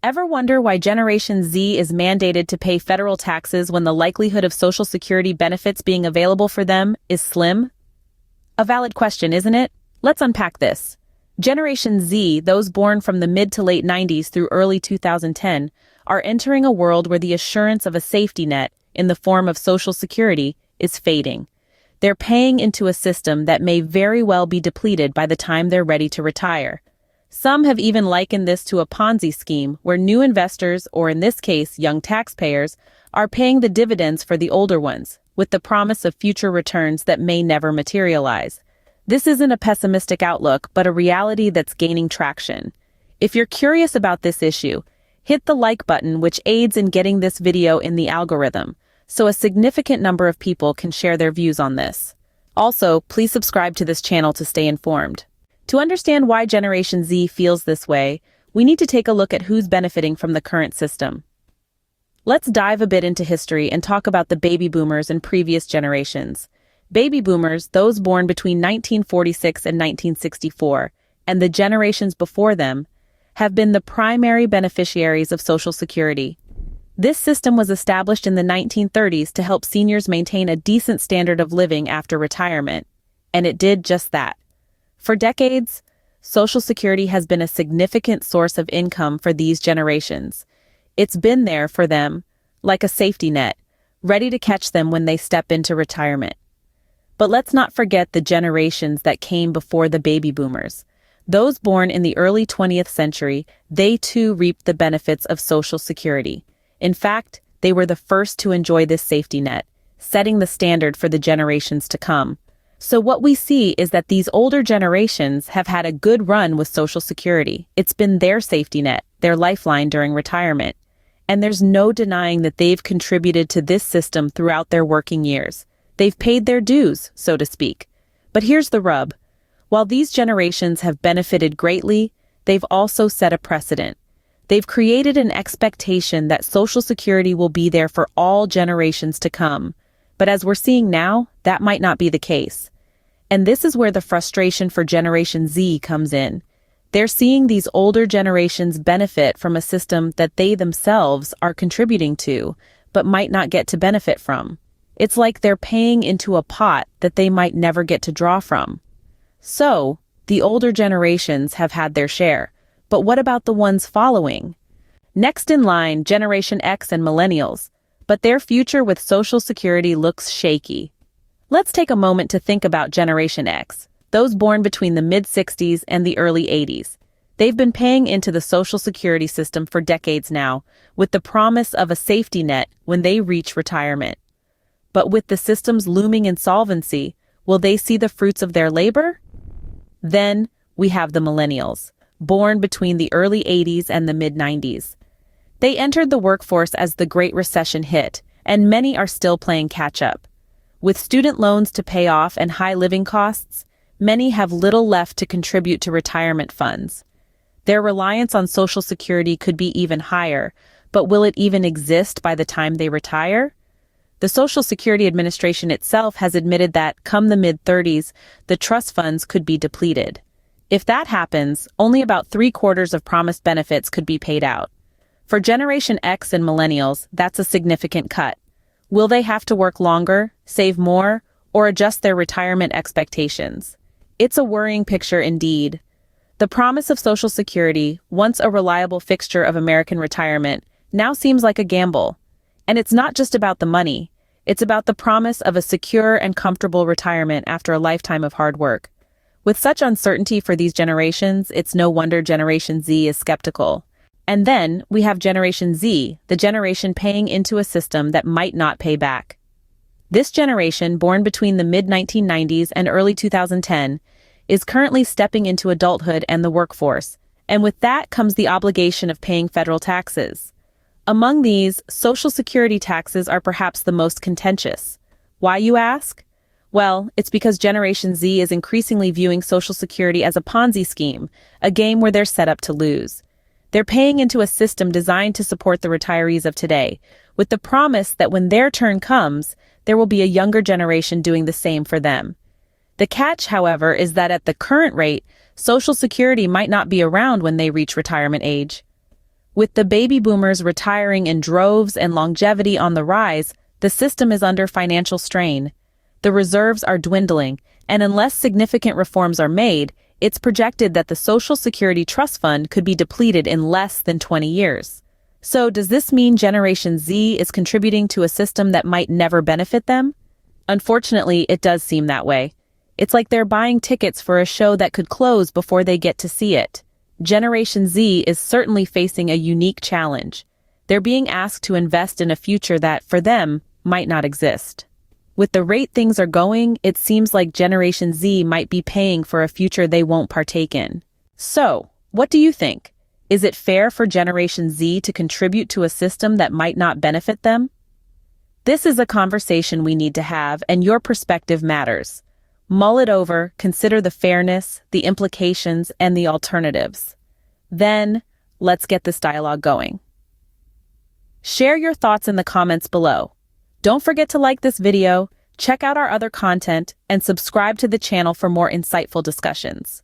Ever wonder why Generation Z is mandated to pay federal taxes when the likelihood of Social Security benefits being available for them is slim? A valid question, isn't it? Let's unpack this. Generation Z, those born from the mid to late 90s through early 2010, are entering a world where the assurance of a safety net, in the form of Social Security, is fading. They're paying into a system that may very well be depleted by the time they're ready to retire. Some have even likened this to a Ponzi scheme where new investors, or in this case, young taxpayers, are paying the dividends for the older ones, with the promise of future returns that may never materialize. This isn't a pessimistic outlook, but a reality that's gaining traction. If you're curious about this issue, hit the like button, which aids in getting this video in the algorithm, so a significant number of people can share their views on this. Also, please subscribe to this channel to stay informed. To understand why Generation Z feels this way, we need to take a look at who's benefiting from the current system. Let's dive a bit into history and talk about the baby boomers and previous generations. Baby boomers, those born between 1946 and 1964, and the generations before them, have been the primary beneficiaries of Social Security. This system was established in the 1930s to help seniors maintain a decent standard of living after retirement, and it did just that. For decades, Social Security has been a significant source of income for these generations. It's been there for them, like a safety net, ready to catch them when they step into retirement. But let's not forget the generations that came before the baby boomers. Those born in the early 20th century, they too reaped the benefits of Social Security. In fact, they were the first to enjoy this safety net, setting the standard for the generations to come. So what we see is that these older generations have had a good run with Social Security. It's been their safety net, their lifeline during retirement. And there's no denying that they've contributed to this system throughout their working years. They've paid their dues, so to speak. But here's the rub. While these generations have benefited greatly, they've also set a precedent. They've created an expectation that Social Security will be there for all generations to come. But as we're seeing now, that might not be the case. And this is where the frustration for Generation Z comes in. They're seeing these older generations benefit from a system that they themselves are contributing to, but might not get to benefit from. It's like they're paying into a pot that they might never get to draw from. So, the older generations have had their share. But what about the ones following? Next in line, Generation X and Millennials. But their future with Social Security looks shaky. Let's take a moment to think about Generation X, those born between the mid-60s and the early 80s. They've been paying into the Social Security system for decades now, with the promise of a safety net when they reach retirement. But with the system's looming insolvency, will they see the fruits of their labor? Then, we have the Millennials, born between the early 80s and the mid-90s. They entered the workforce as the Great Recession hit, and many are still playing catch-up. With student loans to pay off and high living costs, many have little left to contribute to retirement funds. Their reliance on Social Security could be even higher, but will it even exist by the time they retire? The Social Security Administration itself has admitted that, come the mid-30s, the trust funds could be depleted. If that happens, only about 3/4 of promised benefits could be paid out. For Generation X and Millennials, that's a significant cut. Will they have to work longer, save more, or adjust their retirement expectations? It's a worrying picture indeed. The promise of Social Security, once a reliable fixture of American retirement, now seems like a gamble. And it's not just about the money. It's about the promise of a secure and comfortable retirement after a lifetime of hard work. With such uncertainty for these generations, it's no wonder Generation Z is skeptical. And then we have Generation Z, the generation paying into a system that might not pay back. This generation, born between the mid-1990s and early 2010, is currently stepping into adulthood and the workforce, and with that comes the obligation of paying federal taxes. Among these, Social Security taxes are perhaps the most contentious. Why, you ask? Well, it's because Generation Z is increasingly viewing Social Security as a Ponzi scheme, a game where they're set up to lose. They're paying into a system designed to support the retirees of today, with the promise that when their turn comes, there will be a younger generation doing the same for them. The catch, however, is that at the current rate, Social Security might not be around when they reach retirement age. With the baby boomers retiring in droves and longevity on the rise, the system is under financial strain. The reserves are dwindling, and unless significant reforms are made, it's projected that the Social Security Trust Fund could be depleted in less than 20 years. So does this mean Generation Z is contributing to a system that might never benefit them? Unfortunately, it does seem that way. It's like they're buying tickets for a show that could close before they get to see it. Generation Z is certainly facing a unique challenge. They're being asked to invest in a future that, for them, might not exist. With the rate things are going, it seems like Generation Z might be paying for a future they won't partake in. So, what do you think? Is it fair for Generation Z to contribute to a system that might not benefit them? This is a conversation we need to have, and your perspective matters. Mull it over, consider the fairness, the implications, and the alternatives. Then, let's get this dialogue going. Share your thoughts in the comments below. Don't forget to like this video, check out our other content, and subscribe to the channel for more insightful discussions.